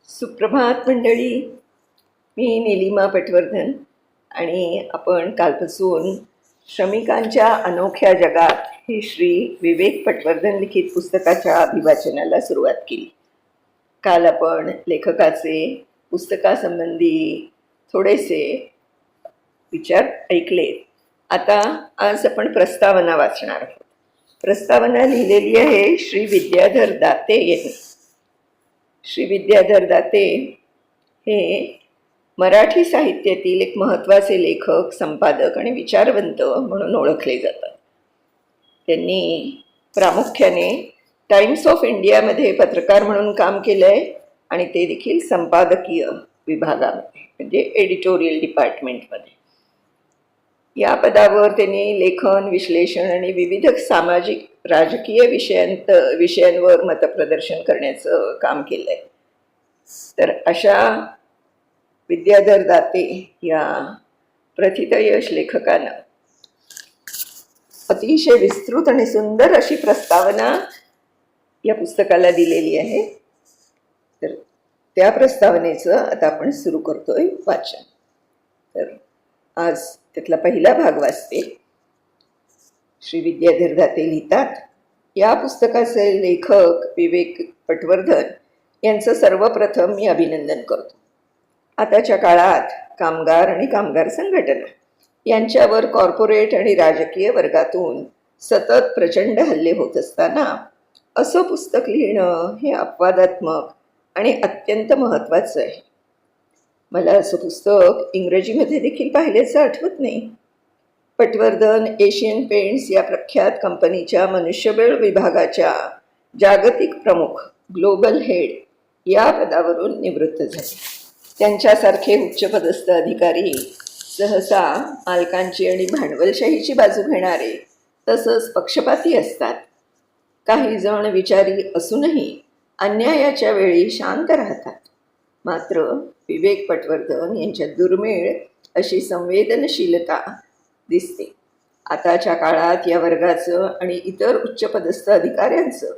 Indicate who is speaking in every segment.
Speaker 1: सुप्रभात मंडळी. मी निलिमा पटवर्धन आणि आपण कालपासून श्रमिकांच्या अनोख्या जगात हे श्री विवेक पटवर्धन लिखित पुस्तकाच्या अभिवाचनाला सुरुवात केली. काल आपण लेखकाचे पुस्तकासंबंधी थोडेसे विचार ऐकले. आता आज आपण प्रस्तावना वाचणार आहोत. प्रस्तावना लिहिलेली आहे श्री विद्याधर दाते यांनी. श्री विद्याधर दाते हे मराठी साहित्यातील एक महत्त्वाचे लेखक, संपादक आणि विचारवंत म्हणून ओळखले जातात. त्यांनी प्रामुख्याने टाइम्स ऑफ इंडियामध्ये पत्रकार म्हणून काम केलं आहे आणि ते देखील संपादकीय विभागामध्ये म्हणजे एडिटोरियल डिपार्टमेंटमध्ये. या पदावर त्यांनी लेखन, विश्लेषण आणि विविध सामाजिक राजकीय विषयांवर मतप्रदर्शन करण्याचं काम केलं आहे. तर अशा विद्याधर दाते या प्रथितयश लेखकानं अतिशय विस्तृत आणि सुंदर अशी प्रस्तावना या पुस्तकाला दिलेली आहे. तर त्या प्रस्तावनेचं आता आपण सुरू करतोय वाचन. तर आज त्यातला पहिला भाग वाचते. श्री विद्याधर दाते लिहितात, या पुस्तकाचे लेखक विवेक पटवर्धन यांचं सर्वप्रथम मी अभिनंदन करतो. आताच्या काळात कामगार आणि कामगार संघटना यांच्यावर कॉर्पोरेट आणि राजकीय वर्गातून सतत प्रचंड हल्ले होत असताना असं पुस्तक लिहिणं हे अपवादात्मक आणि अत्यंत महत्त्वाचं आहे. मला असं पुस्तक इंग्रजीमध्ये देखील पाहिल्याचं आठवत नाही. पटवर्धन एशियन पेंट्स या प्रख्यात कंपनीच्या मनुष्यबळ विभागाच्या जागतिक प्रमुख, ग्लोबल हेड या पदावरून निवृत्त झाले. त्यांच्यासारखे उच्चपदस्थ अधिकारी सहसा मालकांची आणि भांडवलशाहीची बाजू घेणारे तसंच पक्षपाती असतात. काही जण विचारी असूनही अन्यायाच्या वेळी शांत राहतात. मात्र विवेक पटवर्धन यांच्यात दुर्मिळ अशी संवेदनशीलता दिसते. आताच्या काळात या वर्गाचं आणि इतर उच्चपदस्थ अधिकाऱ्यांचं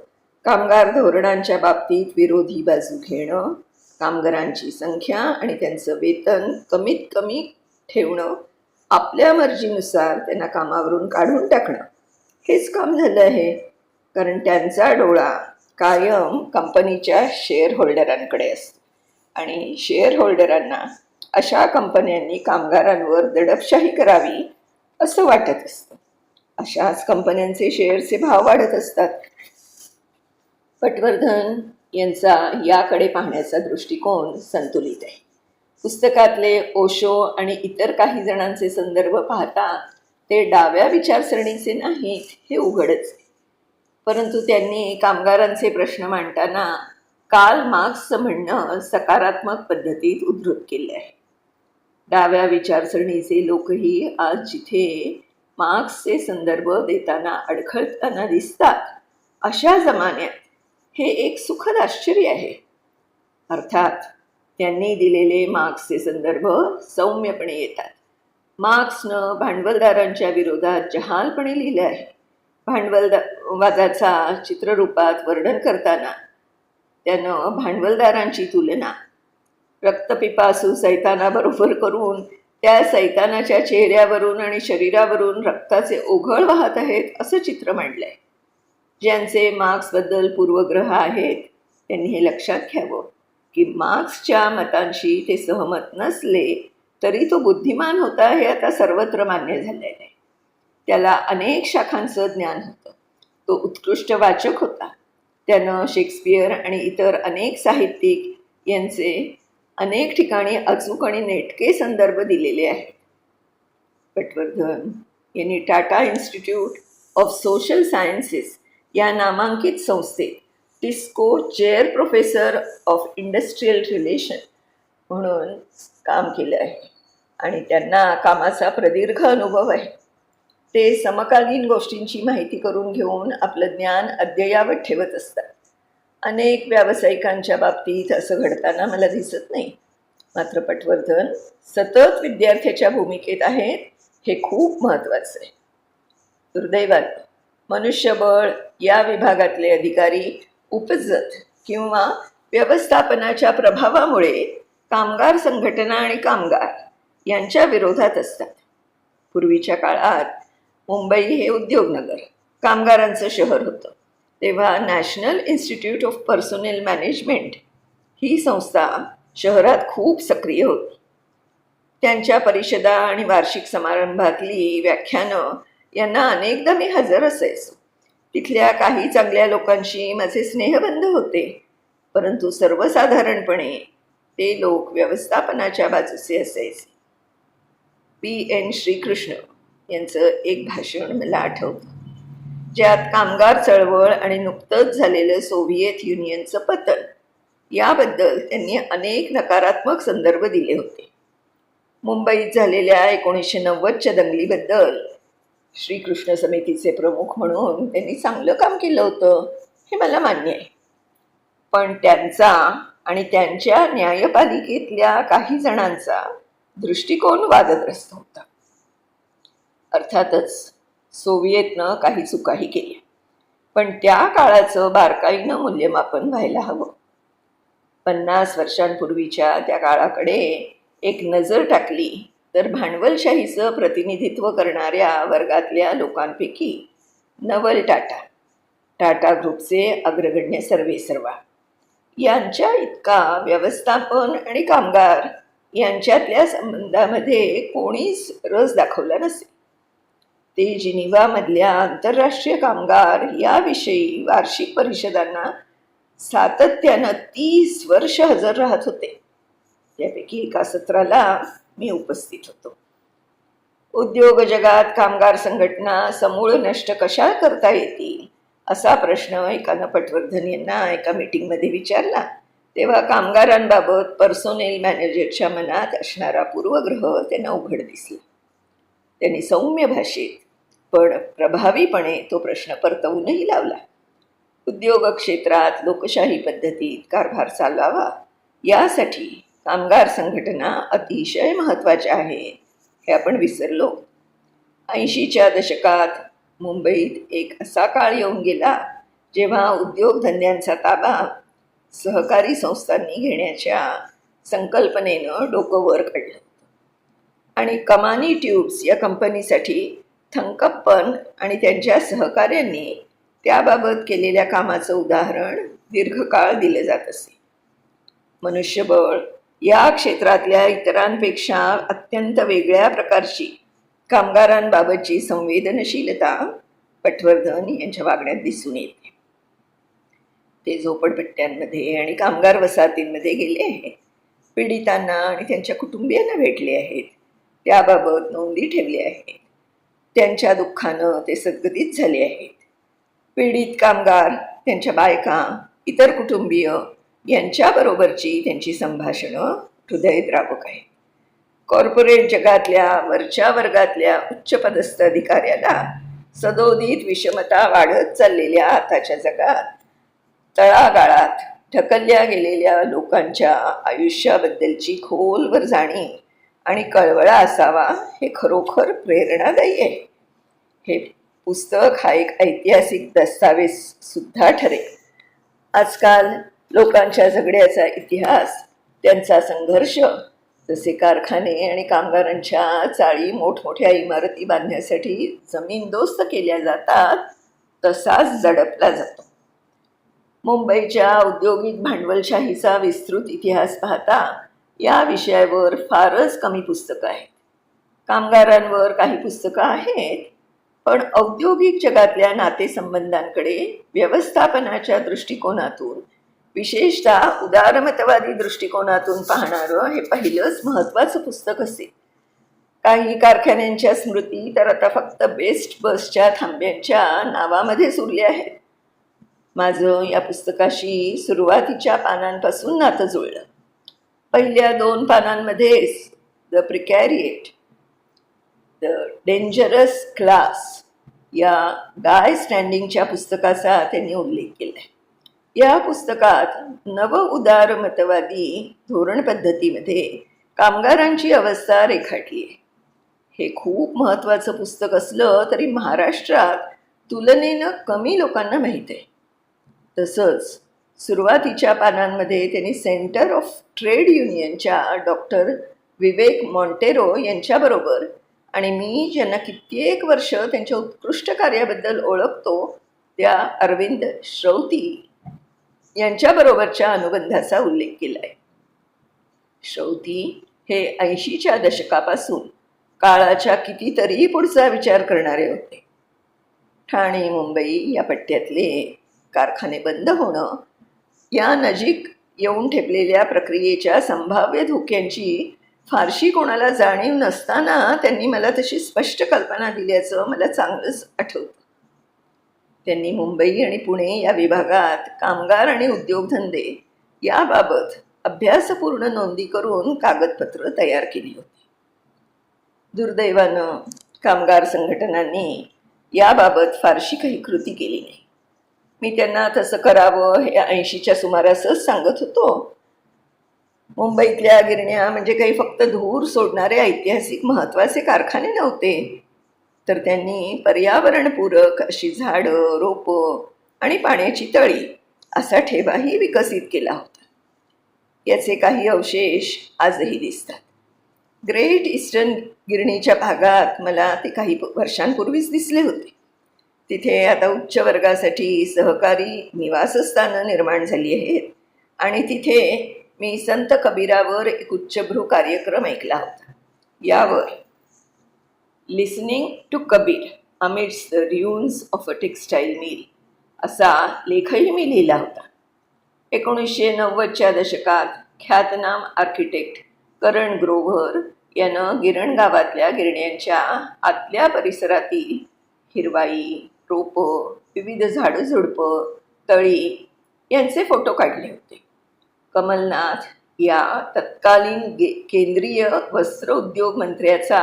Speaker 1: कामगार धोरणांच्या बाबतीत विरोधी बाजू घेणं, कामगारांची संख्या आणि त्यांचं वेतन कमीत कमी ठेवणं, आपल्या मर्जीनुसार त्यांना कामावरून काढून टाकणं हेच काम झालं आहे. कारण त्यांचा डोळा कायम कंपनीच्या शेअर होल्डरांकडे असतो आणि शेअर होल्डरांना अशा कंपन्यांनी कामगारांवर दडपशाही करावी असं वाटत असतं. अशाच कंपन्यांचे शेअरचे भाव वाढत असतात. पटवर्धन यांचा याकडे पाहण्याचा दृष्टिकोन संतुलित आहे. पुस्तकातले ओशो आणि इतर काही जणांचे संदर्भ पाहता ते डाव्या विचारसरणीचे नाहीत हे उघडच आहे. परंतु त्यांनी कामगारांचे प्रश्न मांडताना कार्ल मार्क्सचं म्हणणं सकारात्मक पद्धतीत उद्धृत केले आहे. डाव्या विचारसरणीचे लोकही आज जिथे मार्क्सचे संदर्भ देताना अडखळताना दिसतात, अशा जमान्यात हे एक सुखद आश्चर्य आहे. अर्थात त्यांनी दिलेले मार्क्सचे संदर्भ सौम्यपणे येतात. मार्क्सनं भांडवलदारांच्या विरोधात जहालपणे लिहिलं आहे. भांडवलवादाचा चित्ररूपात वर्णन करताना त्यानं भांडवलदारांची तुलना रक्तपिपासू सैतानाबरोबर करून त्या सैतानाच्या चेहऱ्यावरून आणि शरीरावरून रक्ताचे ओघळ वाहत आहेत असं चित्र मांडलं आहे. ज्यांचे मार्क्सबद्दल पूर्वग्रह आहेत त्यांनी हे लक्षात घ्यावं की मार्क्सच्या मतांशी ते सहमत नसले तरी तो बुद्धिमान होता हे आता सर्वत्र मान्य झालेलं आहे. त्याला अनेक शाखांचं ज्ञान होतं. तो उत्कृष्ट वाचक होता. त्यानं शेक्सपियर आणि इतर अनेक साहित्यिक यांचे अनेक ठिकाणी अचूक आणि नेटके संदर्भ दिलेले आहेत. पटवर्धन यांनी Tata institute of social sciences या नामांकित संस्थेत TISCO chair professor of industrial relation म्हणून काम केलं आहे आणि त्यांना कामाचा प्रदीर्घ अनुभव आहे. ते समकालीन गोष्टींची माहिती करून घेऊन आपलं ज्ञान अद्ययावत ठेवत असतात. अनेक व्यावसायिकांच्या बाबतीत असं घडताना मला दिसत नाही. मात्र पटवर्धन सतत विद्यार्थ्याच्या भूमिकेत आहेत हे खूप महत्त्वाचं आहे. दुर्दैवात मनुष्यबळ या विभागातले अधिकारी उपजत किंवा व्यवस्थापनाच्या प्रभावामुळे कामगार संघटना आणि कामगार यांच्या विरोधात असतात. पूर्वीच्या काळात मुंबई हे उद्योगनगर, कामगारांचं शहर होतं. तेव्हा National Institute of Personnel Management ही संस्था शहरात खूप सक्रिय होती. त्यांच्या परिषदा आणि वार्षिक समारंभातली व्याख्यानं यांना अनेकदा मी हजर असायचो. तिथल्या काही चांगल्या लोकांशी माझे स्नेहबंध होते, परंतु सर्वसाधारणपणे ते लोक व्यवस्थापनाच्या बाजूचे असायचे. P.N. श्रीकृष्ण यांचं एक भाषण मला आठवतं, ज्यात कामगार चळवळ आणि नुकतंच झालेलं सोव्हिएत युनियनचं पतन याबद्दल त्यांनी अनेक नकारात्मक संदर्भ दिले होते. मुंबईत झालेल्या 1990च्या दंगलीबद्दल श्रीकृष्ण समितीचे प्रमुख म्हणून त्यांनी चांगलं काम केलं होतं, हे मला मान्य आहे. पण त्यांचा आणि त्यांच्या न्यायपालिकेतल्या काही जणांचा दृष्टिकोन वादग्रस्त होता. अर्थातच सोव्हिएतनं काही चुकाही केल्या, पण त्या काळाचं बारकाईनं मूल्यमापन व्हायला हवं. 50 वर्षांपूर्वीच्या त्या काळाकडे एक नजर टाकली तर भांडवलशाहीचं प्रतिनिधित्व करणाऱ्या वर्गातल्या लोकांपैकी नवल टाटा, टाटा ग्रुपचे अग्रगण्य सर्वेसर्वा यांच्या इतका व्यवस्थापन आणि कामगार यांच्यातल्या संबंधामध्ये कोणीच रस दाखवला नसे. ते जिनिव्हामधल्या आंतरराष्ट्रीय कामगार याविषयी वार्षिक परिषदांना सातत्यानं 30 वर्ष हजर राहत होते. त्यापैकी एका सत्राला मी उपस्थित होतो. उद्योग जगात कामगार संघटना समूळ नष्ट कशा करता येतील असा प्रश्न एकानं पटवर्धन यांना एका मीटिंगमध्ये विचारला. तेव्हा कामगारांबाबत पर्सोनेल मॅनेजरच्या मनात असणारा पूर्वग्रह त्यांना उघड दिसला. त्यांनी सौम्य भाषेत पण प्रभावीपणे तो प्रश्न परतवूनही लावला. उद्योग क्षेत्रात लोकशाही पद्धतीत कारभार चालवावा यासाठी कामगार संघटना अतिशय महत्त्वाच्या आहेत, हे आपण विसरलो. 80च्या दशकात मुंबईत एक असा काळ येऊन गेला जेव्हा उद्योगधंद्यांचा ताबा सहकारी संस्थांनी घेण्याच्या संकल्पनेनं डोकं वर काढलं आणि कमानी ट्यूब्स या कंपनीसाठी थंकप्पन आणि त्यांच्या सहकाऱ्यांनी त्याबाबत केलेल्या कामाचं उदाहरण दीर्घकाळ दिले जात असे. मनुष्यबळ या क्षेत्रातल्या इतरांपेक्षा अत्यंत वेगळ्या प्रकारची कामगारांबाबतची संवेदनशीलता पटवर्धन यांच्या वागण्यात दिसून येते. ते झोपडपट्ट्यांमध्ये आणि कामगार वसाहतींमध्ये गेले आहेत, पीडितांना आणि त्यांच्या कुटुंबियांना भेटले आहेत, त्याबाबत नोंदी ठेवल्या आहेत. त्यांच्या दुःखानं ते सद्गतीत झाले आहेत. पीडित कामगार, त्यांच्या बायका, इतर कुटुंबीय यांच्याबरोबरची त्यांची संभाषणं हृदयद्रावक आहेत. कॉर्पोरेट जगातल्या वरच्या वर्गातल्या उच्चपदस्थ अधिकाऱ्याला सदोदित विषमता वाढत चाललेल्या आताच्या जगात तळागाळात ढकलल्या गेलेल्या लोकांच्या आयुष्याबद्दलची खोलवर जाणीव आणि कळवळा असावा, हे खरोखर प्रेरणादायी आहे. हे पुस्तक हा एक ऐतिहासिक दस्तावेज सुद्धा ठरेल. आजकाल लोकांच्या जगण्याचा इतिहास, त्यांचा संघर्ष, जसे कारखाने आणि कामगारांच्या चाळी मोठमोठ्या इमारती बांधण्यासाठी जमीनदोस्त केल्या जातात, तसाच झडपला जातो. मुंबईच्या औद्योगिक भांडवलशाहीचा विस्तृत इतिहास पाहता या विषयावर फारच कमी पुस्तकं आहेत. कामगारांवर काही पुस्तकं आहेत, पण औद्योगिक जगातल्या नातेसंबंधांकडे व्यवस्थापनाच्या दृष्टिकोनातून, विशेषतः उदारमतवादी दृष्टिकोनातून पाहणारं हे पहिलंच महत्त्वाचं पुस्तक असेल. काही कारखान्यांच्या स्मृती तर आता फक्त बेस्ट बसच्या थांब्यांच्या नावामध्येच उरल्या आहेत. माझं या पुस्तकाशी सुरुवातीच्या पानांपासून नातं जुळलं. पहिल्या 2 पानांमध्येच द प्रिकॅरिएट, द डेंजरस क्लास या गाय स्टँडिंगच्या पुस्तकाचा त्यांनी उल्लेख केला आहे. या पुस्तकात नव उदारमतवादी धोरण पद्धतीमध्ये कामगारांची अवस्था रेखाटली आहे. हे खूप महत्त्वाचं पुस्तक असलं तरी महाराष्ट्रात तुलनेनं कमी लोकांना माहीत आहे. तसंच सुरुवातीच्या पानांमध्ये त्यांनी सेंटर ऑफ ट्रेड युनियनच्या डॉक्टर विवेक मॉन्टेरो यांच्याबरोबर आणि मी ज्यांना कित्येक वर्ष त्यांच्या उत्कृष्ट कार्याबद्दल ओळखतो त्या अरविंद श्रौती यांच्याबरोबरच्या अनुबंधाचा उल्लेख केला आहे. श्रौती हे 80च्या दशकापासून काळाच्या कितीतरी पुढचा विचार करणारे होते. ठाणे मुंबई या पट्ट्यातले कारखाने बंद होणं, या नजीक येऊन ठेपलेल्या प्रक्रियेच्या संभाव्य धोक्यांची फारशी कोणाला जाणीव नसताना त्यांनी मला तशी स्पष्ट कल्पना दिल्याचं मला चांगलंच आठवतं. त्यांनी मुंबई आणि पुणे या विभागात कामगार आणि उद्योगधंदे याबाबत अभ्यासपूर्ण नोंदी करून कागदपत्र तयार केली होती. दुर्दैवानं कामगार संघटनांनी याबाबत फारशी काही कृती केली नाही. मी त्यांना तसं करावं हे 80च्या सुमारासच सांगत होतो. मुंबईतल्या गिरण्या म्हणजे काही फक्त धूर सोडणारे ऐतिहासिक महत्त्वाचे कारखाने नव्हते, तर त्यांनी पर्यावरणपूरक अशी झाडं, रोपं आणि पाण्याची तळी असा ठेवाही विकसित केला होता. याचे काही अवशेष आजही दिसतात. ग्रेट ईस्टर्न गिरणीच्या भागात मला ते काही वर्षांपूर्वीच दिसले होते. तिथे आता उच्च वर्गासाठी सहकारी निवासस्थानं निर्माण झाली आहेत आणि तिथे मी संत कबीरावर एक उच्चभ्रू कार्यक्रम ऐकला होता. यावर listening to Kabir amidst the ruins of a textile mill असा लेखही मी लिहिला होता. 1990च्या दशकात ख्यातनाम आर्किटेक्ट करण ग्रोव्हर यानं गिरण गावातल्या गिरण्यांच्या आतल्या परिसरातील हिरवाई, रोपं, विविध झाडं झुडपं, तळी यांचे फोटो काढले होते. कमलनाथ या तत्कालीन केंद्रीय वस्त्र उद्योग मंत्र्याचा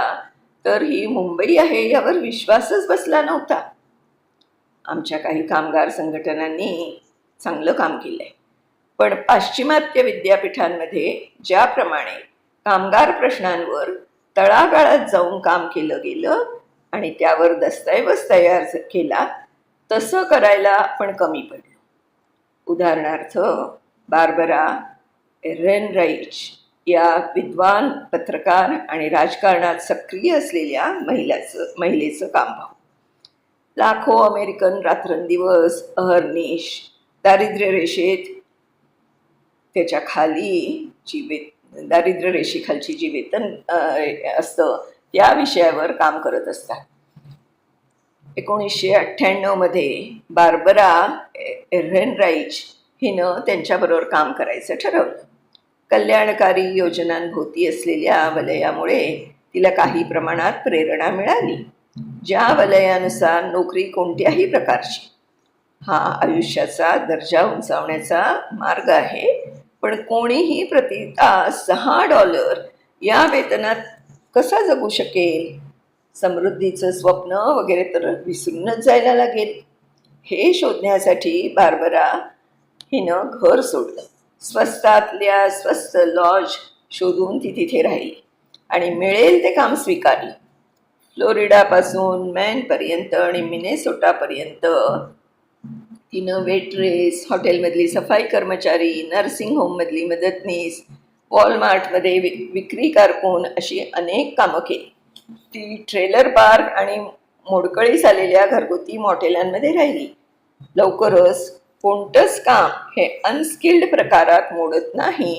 Speaker 1: तर ही मुंबई आहे यावर विश्वासच बसला नव्हता. आमच्या काही कामगार संघटनांनी चांगलं काम केलं आहे, पण पाश्चिमात्य विद्यापीठांमध्ये ज्याप्रमाणे कामगार प्रश्नांवर तळागाळात जाऊन काम केलं गेलं आणि त्यावर दस्तऐवज तयार केला तसं करायला आपण कमी पडलो. उदाहरणार्थ बार्बरा एरेनराइच या विद्वान पत्रकार आणि राजकारणात सक्रिय असलेल्या महिलेचं काम पाहू. लाखो अमेरिकन रात्रंदिवस अहर्निश दारिद्र्य रेषेत त्याच्या खाली दारिद्र्य रेषेखालची जी वेतन असतं त्या विषयावर काम करत असतात. 1998मध्ये बार्बरा एरेनराइच हिनं त्यांच्याबरोबर काम करायचं ठरवलं. कल्याणकारी योजनांभोवती असलेल्या वलयामुळे तिला काही प्रमाणात प्रेरणा मिळाली. ज्या वलयानुसार नोकरी कोणत्याही प्रकारची हा आयुष्याचा दर्जा उंचावण्याचा मार्ग आहे, पण कोणीही प्रति तास $6 या वेतनात कसा जगू शकेल? समृद्धीचं स्वप्न वगैरे तर विसरूनच जायला लागेल. हे शोधण्यासाठी बार्बरा हिनं घर सोडलं. स्वस्तातल्या स्वस्त लॉज शोधून ती तिथे राहिली आणि मिळेल ते काम स्वीकारलं. फ्लोरिडापासून मॅनपर्यंत आणि मिनेसोटापर्यंत तिनं वेट्रेस, हॉटेलमधली सफाई कर्मचारी, नर्सिंग होममधली मदतनीस, वॉलमार्टमध्ये विक्री कारकून अशी अनेक कामं केली. ती ट्रेलर पार्क आणि मोडकळीस आलेल्या घरगुती मॉटेलांमध्ये राहिली. लवकरच कोणतंच काम हे अनस्किल्ड प्रकारात मोडत नाही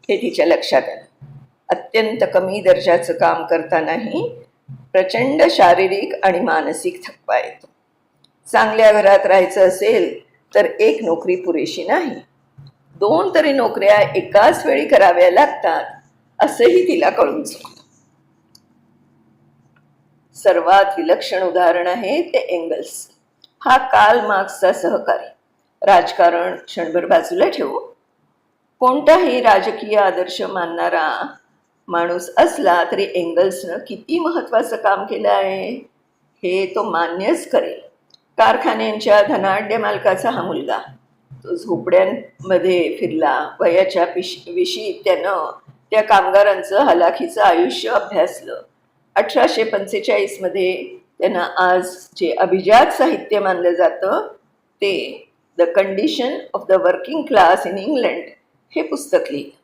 Speaker 1: हे तिच्या लक्षात आलं. अत्यंत कमी दर्जाचं काम करतानाही प्रचंड शारीरिक आणि मानसिक थकवा येतो. चांगल्या घरात राहायचं असेल तर एक नोकरी पुरेशी नाही, 2 तरी नोकऱ्या एकाच वेळी कराव्या लागतात असंही तिला कळून चुकलं. सर्वात विलक्षण उदाहरण आहे ते एंगल्स. हा कार्ल मार्क्सचा सहकारी. राजकारण क्षणभर बाजूला ठेवू. कोणताही राजकीय आदर्श मानणारा माणूस असला तरी एंगल्सनं किती महत्त्वाचं काम केलं आहे हे तो मान्यच करेल. कारखान्यांच्या धनाढ्य मालकाचा हा मुलगा. तो झोपड्यांमध्ये फिरला. वयाच्या विशीत त्यानं त्या कामगारांचं हलाखीचं आयुष्य अभ्यासलं. 1845मध्ये त्यानं आज जे अभिजात साहित्य मानलं जातं ते the condition of the working class in England हे पुस्तक लिहिलं,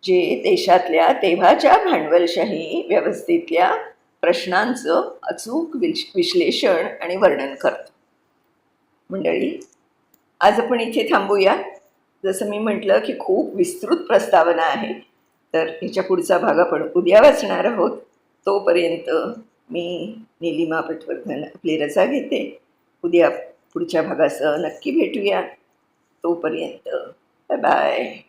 Speaker 1: जे देशातल्या तेव्हाच्या भांडवलशाही व्यवस्थेतल्या प्रश्नांचं अचूक विश्लेषण आणि वर्णन करतं. मंडळी, आज आपण इथे थांबूया. जसं मी म्हटलं की खूप विस्तृत प्रस्तावना आहे, तर ह्याच्या पुढचा भाग आपण उद्या वाचणार आहोत. तोपर्यंत मी निलिमा पटवर्धन आपली रजा घेते. उद्या पुढच्या भागासह नक्की भेटूया. तोपर्यंत बाय बाय.